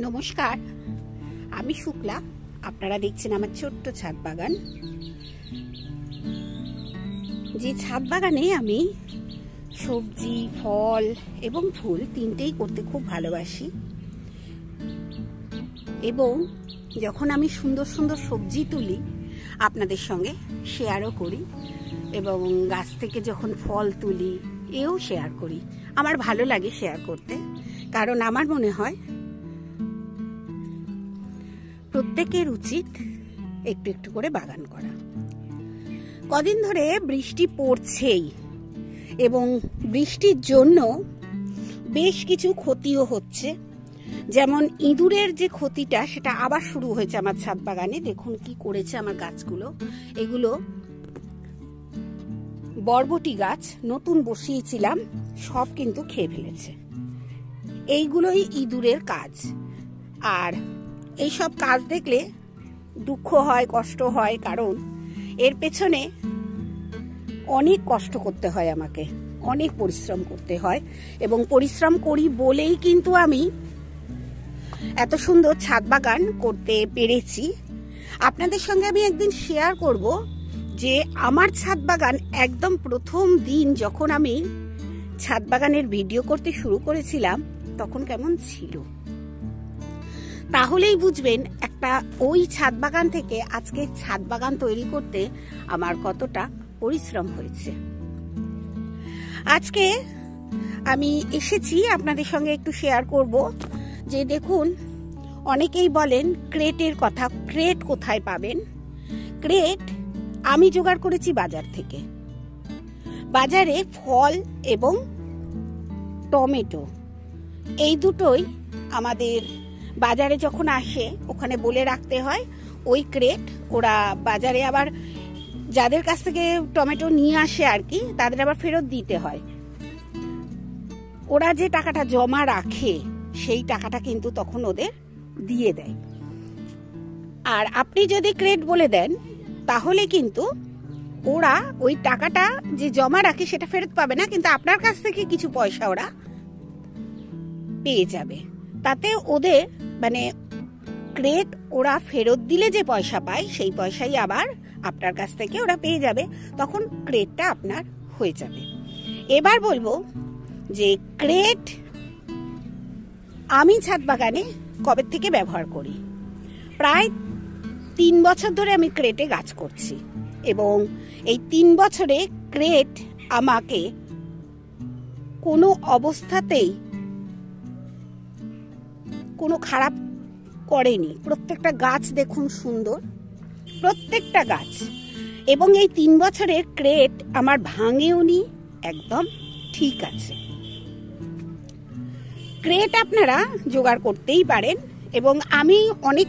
নমস্কার, আমি শুক্লা। আপনারা দেখছেন আমার ছোট্ট ছাদ বাগান। যে ছাদ বাগানে আমি সবজি, ফল এবং ফুল তিনটেই করতে খুব ভালোবাসি, এবং যখন আমি সুন্দর সুন্দর সবজি তুলি আপনাদের সঙ্গে শেয়ারও করি, এবং গাছ থেকে যখন ফল তুলি এও শেয়ার করি। আমার ভালো লাগে শেয়ার করতে, কারণ আমার মনে হয় প্রত্যেকের উচিত একটু একটু করে বাগান করা। কদিন ধরে বৃষ্টি পড়ছেই, এবং বৃষ্টির জন্য বেশ কিছু ক্ষতিও হচ্ছে। যেমন ইঁদুরের যে ক্ষতিটা, সেটা আবার শুরু হয়েছে আমার ছাদ বাগানে। দেখুন কি করেছে আমার গাছগুলো। এগুলো বরবটি গাছ, নতুন বসিয়েছিলাম, সব কিন্তু খেয়ে ফেলেছে। এইগুলোই ইঁদুরের কাজ। আর এইসব কাজ দেখলে দুঃখ হয়, কষ্ট হয়, কারণ এর পেছনে অনেক কষ্ট করতে হয়, আমাকে অনেক পরিশ্রম করতে হয়, এবং পরিশ্রম করি বলেই কিন্তু আমি এত সুন্দর ছাদ বাগান করতে পেরেছি। আপনাদের সঙ্গে আমি একদিন শেয়ার করব যে আমার ছাদ বাগান একদম প্রথম দিন যখন আমি ছাদ বাগানের ভিডিও করতে শুরু করেছিলাম তখন কেমন ছিল। তাহলেই বুঝবেন একটা ওই ছাদ বাগান থেকে আজকে ছাদ বাগান তৈরি করতে আমার কতটা পরিশ্রম হয়েছে। আজকে আমি এসেছি আপনাদের সঙ্গে একটু শেয়ার করব যে দেখুন, অনেকেই বলেন ক্রেটের কথা। ক্রেট কোথায় পাবেন? ক্রেট আমি জোগাড় করেছি বাজার থেকে। বাজারে ফল এবং টমেটো এই দুটোই আমাদের বাজারে যখন আসে ওখানে বলে রাখতে হয় ওই ক্রেট। ওরা বাজারে আবার যাদের কাছ থেকে টমেটো নিয়ে আসে আর কি, তাদের আবার ফেরত দিতে হয়। ওরা যে টাকাটা জমা রাখে সেই টাকাটা কিন্তু তখন ওদের দিয়ে দেয়। আর আপনি যদি ক্রেট বলে দেন তাহলে কিন্তু ওরা ওই টাকাটা যে জমা রাখে সেটা ফেরত পাবে না, কিন্তু আপনার কাছ থেকে কিছু পয়সা ওরা পেয়ে যাবে। তাতে ওদের মানে ক্রেট ওরা ফেরত দিলে যে পয়সা পায় সেই পয়সাই আবার আপনার কাছ থেকে ওরা পেয়ে যাবে, তখন ক্রেটটা আপনার হয়ে যাবে। এবার বলবো যে ক্রেট আমি ছাদ বাগানে কবে থেকে ব্যবহার করি। প্রায় 3 বছর ধরে আমি ক্রেটে গাছ করছি, এবং এই 3 বছরে ক্রেট আমাকে কোনো অবস্থাতেই কোনো খারাপ করেনি। প্রত্যেকটা গাছ দেখুন সুন্দর, প্রত্যেকটা গাছ। এবং এই 3 বছরের ক্রেট আমার ভাঙেও নি, একদম ঠিক আছে। ক্রেট আপনারা জোগাড় করতেই পারেন, এবং আমি অনেক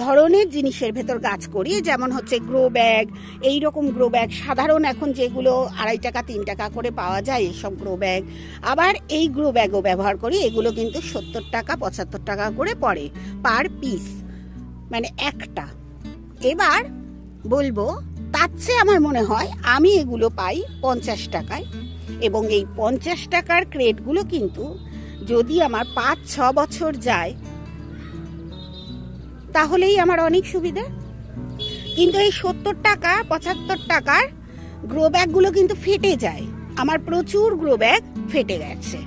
ধরনের জিনিসের ভেতর গাছ করি। যেমন হচ্ছে গ্রো ব্যাগ, এইরকম গ্রো ব্যাগ, সাধারণ এখন যেগুলো 2.5 টাকা 3 টাকা করে পাওয়া যায় এইসব গ্রো ব্যাগ। আবার এই গ্রো ব্যাগও ব্যবহার করি। এগুলো কিন্তু 70 টাকা 75 টাকা করে পড়ে পার পিস, মানে একটা। এবার বলবো তার চেয়ে আমার মনে হয় আমি এগুলো পাই 50 টাকায়, এবং এই 50 টাকার ক্রেটগুলো কিন্তু যদি আমার 5-6 বছর যায় তাহলেই আমার অনেক সুবিধা। কিন্তু এই 70 টাকা 75 টাকার গ্রো ব্যাগগুলো কিন্তু ফেটে যায়। আমার প্রচুর গ্রো ব্যাগ ফেটে গেছে।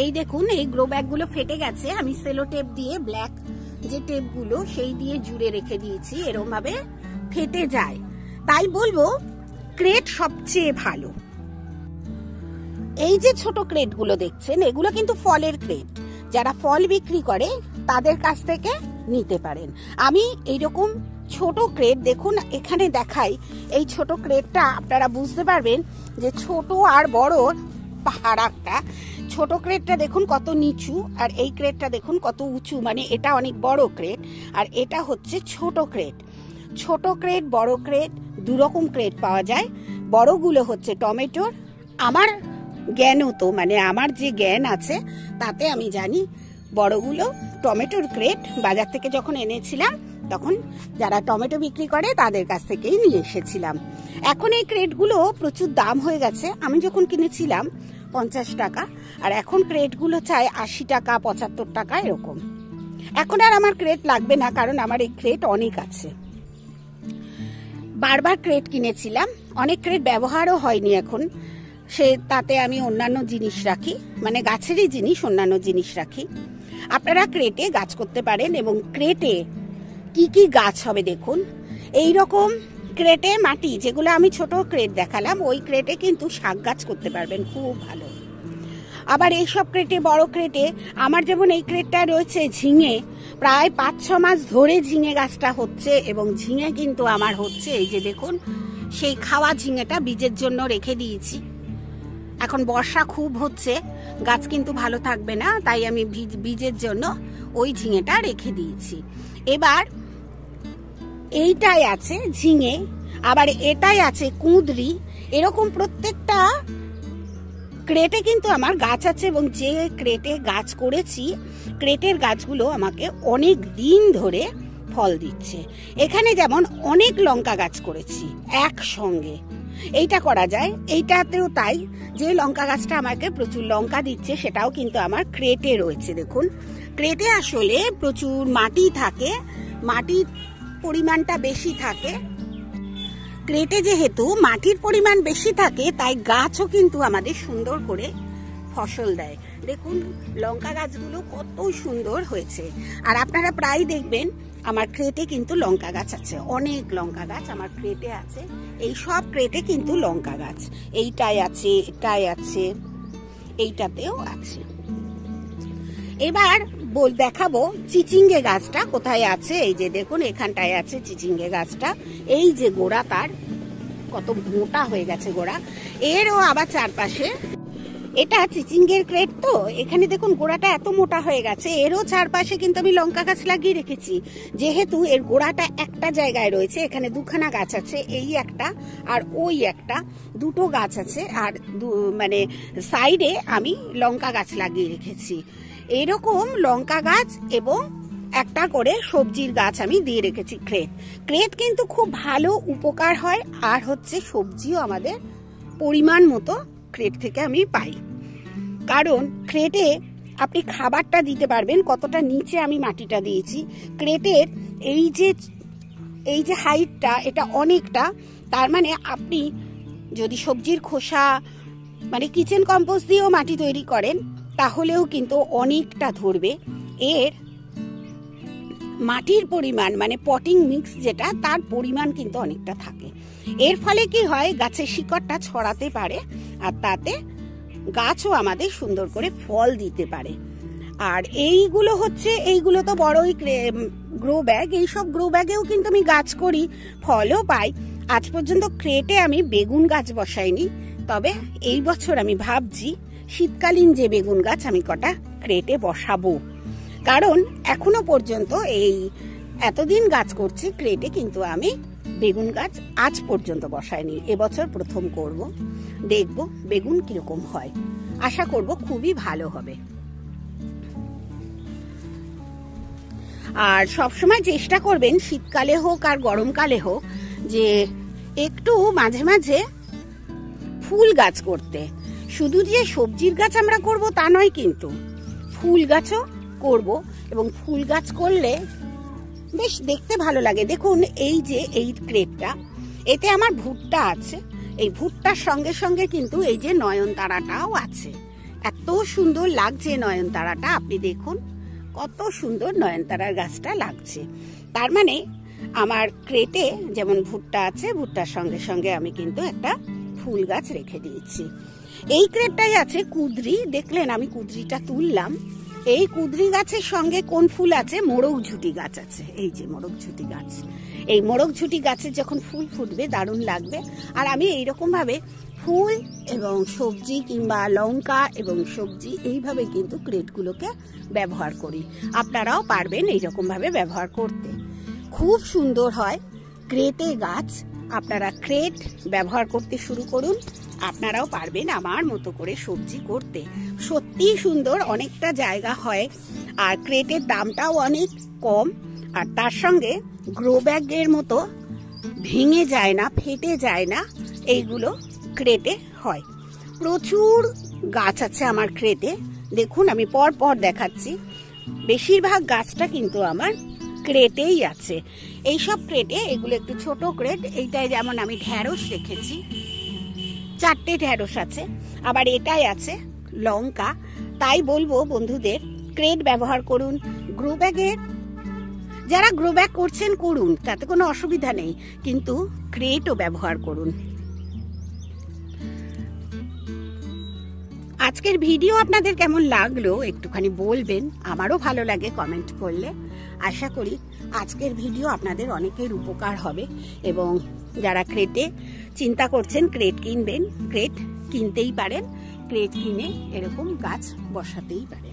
এই দেখুন, এই গ্রো ব্যাগগুলো ফেটে গেছে। আমি সেলো টেপ দিয়ে, ব্ল্যাক যে টেপগুলো সেই দিয়ে জুড়ে রেখে দিয়েছি, এরকম ভাবে ফেটে যায়। তাই বলবো ক্রেট সবচেয়ে ভালো। এই যে ছোট ক্রেটগুলো দেখছেন, এগুলো কিন্তু ফলের ক্রেট। যারা ফল বিক্রি করে তাদের কাছ থেকে নিতে পারেন। আমি এইরকম ছোট ক্রেট, দেখুন এখানে দেখাই, এই ছোট ক্রেটটা আপনারা বুঝতে পারবেন যে ছোট আর বড়র পাহাড়টা। ছোট ক্রেটটা দেখুন কত নিচু, আর এই ক্রেটটা দেখুন কত উঁচু, মানে এটা অনেক বড় ক্রেট আর এটা হচ্ছে ছোট ক্রেট। ছোট ক্রেট, বড় ক্রেট, দুরকম ক্রেট পাওয়া যায়। বড়গুলো হচ্ছে টমেটোর। আমার জ্ঞানও তো, মানে আমার যে জ্ঞান আছে তাতে আমি জানি বড়গুলো টমেটোর ক্রেট বাজার থেকে যখন এনেছিলাম তখন যারা টমেটো বিক্রি করে তাদের কাছ থেকেই নিয়ে এসেছিলাম। এখন এই ক্রেটগুলো প্রচুর দাম হয়ে গেছে। আমি যখন কিনেছিলাম 50 টাকা, আর এখন ক্রেটগুলো চাই 80 টাকা, 75 টাকা এরকম। এখন আর আমার ক্রেট লাগবে না, কারণ আমার এই ক্রেট অনেক আছে। বারবার ক্রেট কিনেছিলাম, অনেক ক্রেট ব্যবহারও হয়নি এখন, তাতে আমি অন্যান্য জিনিস রাখি, মানে গাছেরই জিনিস অন্যান্য জিনিস রাখি। আপনারা ক্রেটে গাছ করতে পারেন, এবং ক্রেটে কি কি গাছ হবে দেখুন। এই রকম ক্রেটে মাটি, যেগুলো আমি ছোট ক্রেট দেখালাম, ওই ক্রেটে কিন্তু শাক গাছ করতে পারবেন খুব ভালো। আবার এইসব ক্রেটে, বড় ক্রেটে, আমার যেমন এই ক্রেটটা রয়েছে ঝিঙে, প্রায় 5-6 মাস ধরে ঝিঙে গাছটা হচ্ছে, এবং ঝিঙে কিন্তু আমার হচ্ছে, এই যে দেখুন, সেই খাওয়া ঝিঙেটা বীজের জন্য রেখে দিয়েছি। এখন বর্ষা খুব হচ্ছে, গাছ কিন্তু ভালো থাকবে না, তাই আমি বীজের জন্য ওই ঝিঙেটা রেখে দিয়েছি। এবার এইটাই আছে ঝিঙে, আবার এটাই আছে কুঁদরি। এরকম প্রত্যেকটা ক্রেটে কিন্তু আমার গাছ আছে, এবং যে ক্রেটে গাছ করেছি, ক্রেটের গাছগুলো আমাকে অনেক দিন ধরে ফল দিচ্ছে। এখানে যেমন অনেক লঙ্কা গাছ করেছি একসঙ্গে, এইটা করা যায়, এইটাতেও তাই। যে লঙ্কা গাছটা আমাকে প্রচুর লঙ্কা দিচ্ছে, সেটাও কিন্তু আমার ক্রেটে রয়েছে। দেখুন, ক্রেটে আসলে প্রচুর মাটি থাকে, মাটির পরিমাণটা বেশি থাকে। ক্রেটে যেহেতু মাটির পরিমাণ বেশি থাকে, তাই গাছও কিন্তু আমাদের সুন্দর করে ফসল দেয়। দেখুন লঙ্কা গাছগুলো কত সুন্দর হয়েছে। আর আপনারা প্রায় দেখবেন আমার ক্রেটে কিন্তু লঙ্কা গাছ আছে, অনেক লঙ্কা গাছ আমার ক্রেটে আছে। এই সব ক্রেটে কিন্তু লঙ্কা গাছ, এইটাই আছে, এটাই আছে, এইটাতেও আছে। এবার দেখাবো চিচিঙ্গে গাছটা কোথায় আছে। এই যে দেখুন, এখানটায় আছে চিচিঙ্গে গাছটা। এই যে গোড়া, তার কত মোটা হয়ে গেছে গোড়া। এরও আবার চারপাশে, এটা চিচিঙ্গের ক্রেট তো, এখানে দেখুন গোড়াটা এত মোটা হয়ে গেছে। এরও চারপাশে কিন্তু আমি লঙ্কা গাছ লাগিয়ে রেখেছি, যেহেতু এর গোড়াটা একটা জায়গায় রয়েছে। এখানে দুখানা গাছ আছে, এই একটা আর ওই একটা, দুটো গাছ আছে। আর মানে সাইডে আমি লঙ্কা গাছ লাগিয়ে রেখেছি। এরকম লঙ্কা গাছ এবং একটা করে সবজির গাছ আমি দিয়ে রেখেছি। ক্রেট কিন্তু খুব ভালো উপকার হয়, আর হচ্ছে সবজিও আমাদের পরিমাণ মতো ক্রেট থেকে আমি পাই। কারণ ক্রেটে আপনি খাবারটা দিতে পারবেন, কতটা নিচে আমি মাটিটা দিয়েছি। ক্রেটের এই যে হাইটটা, এটা অনেকটা। তার মানে আপনি যদি সবজির খোসা, মানে কিচেন কম্পোস্ট দিয়েও মাটি তৈরি করেন, তাহলেও কিন্তু অনেকটা ধরবে। এর মাটির পরিমাণ, মানে পটিং মিক্স যেটা, তার পরিমাণ কিন্তু অনেকটা থাকে। এর ফলে কি হয়, গাছের শিকড়টা ছড়াতে পারে, আর তাতে গাছও আমাদের সুন্দর করে ফল দিতে পারে। আর এইগুলো তো বড়ই গ্রো ব্যাগ, এইসব গ্রো ব্যাগেও কিন্তু আমি গাছ করি, ফলও পাই। আজ পর্যন্ত ক্রেটে আমি বেগুন গাছ বসাইনি, তবে এই বছর আমি ভাবছি শীতকালীন যে বেগুন গাছ আমি কটা ক্রেটে বসাবো। কারণ এখনো পর্যন্ত এতদিন গাছ করছি ক্রেটে, কিন্তু আমি বেগুন গাছ আজ পর্যন্ত বসাইনি। এবছর প্রথম করব, দেখব বেগুন কিরকম হয়। আশা করব খুবই ভালো হবে। আর সবসময় চেষ্টা করবেন, শীতকালে হোক আর গরমকালে হোক, যে একটু মাঝে মাঝে ফুল গাছ করতে। শুধু যে সবজির গাছ আমরা করব তা নয়, কিন্তু ফুল গাছও করব, এবং ফুল গাছ করলে বেশ দেখতে ভালো লাগে। দেখুন এই ক্রেটটা, এতে আমার ভুট্টা আছে। এই ভুট্টার সঙ্গে সঙ্গে কিন্তু এই যে নয়নতারাটাও আছে। এত সুন্দর লাগছে নয়নতারাটা, আপনি দেখুন কত সুন্দর নয়নতারার গাছটা লাগছে। তার মানে আমার ক্রেটে যেমন ভুট্টা আছে, ভুট্টার সঙ্গে সঙ্গে আমি কিন্তু একটা ফুল গাছ রেখে দিয়েছি। এই ক্রেটটাই আছে কুঁদরি, দেখলেন আমি কুঁদরিটা তুললাম। এই কুঁদরি গাছের সঙ্গে কোন ফুল আছে, মোরগ ঝুটি গাছ আছে। এই যে মোরগ ঝুটি গাছ, এই মোরগ ঝুটি গাছের যখন ফুল ফুটবে দারুণ লাগবে। আর আমি এইরকম ভাবে ফুল এবং সবজি, কিংবা লঙ্কা এবং সবজি, এইভাবে কিন্তু ক্রেটগুলোকে ব্যবহার করি। আপনারাও পারবেন এইরকম ভাবে ব্যবহার করতে, খুব সুন্দর হয় ক্রেটে গাছ। আপনারা ক্রেট ব্যবহার করতে শুরু করুন, আপনারাও পারবেন আমার মতো করে সবজি করতে। সত্যিই সুন্দর, অনেকটা জায়গা হয়, আর ক্রেটের দামটাও অনেক কম। আর তার সঙ্গে গ্রো ব্যাগের মতো ভেঙে যায় না, ফেটে যায় না, এইগুলো ক্রেটে হয়। প্রচুর গাছ আছে আমার ক্রেটে। দেখুন আমি পর পর দেখাচ্ছি, বেশিরভাগ গাছটা কিন্তু আমার ক্রেটেই আছে। এইসব ক্রেটে, এগুলো একটু ছোট ক্রেট, এইটাই যেমন আমি ঢ্যাঁড়স রেখেছি, 4টে ঢ্যাঁড়স আছে, আবার এটাই আছে লঙ্কা। তাই বলবো বন্ধুদের, ক্রেট ব্যবহার করুন। গ্রো ব্যাগের, যারা গ্রো ব্যাগ করছেন করুন, তাতে কোনো অসুবিধা নেই, কিন্তু ক্রেটও ব্যবহার করুন। আজকের ভিডিও আপনাদের কেমন লাগলো একটুখানি বলবেন, আমারও ভালো লাগে কমেন্ট করলে। আশা করি আজকের ভিডিও আপনাদের অনেকের উপকার হবে, এবং যারা ক্রেটে চিন্তা করছেন ক্রেট কিনবেন, ক্রেট কিনতেই পারেন, ক্রেট কিনে এরকম গাছ বসাতেই পারেন।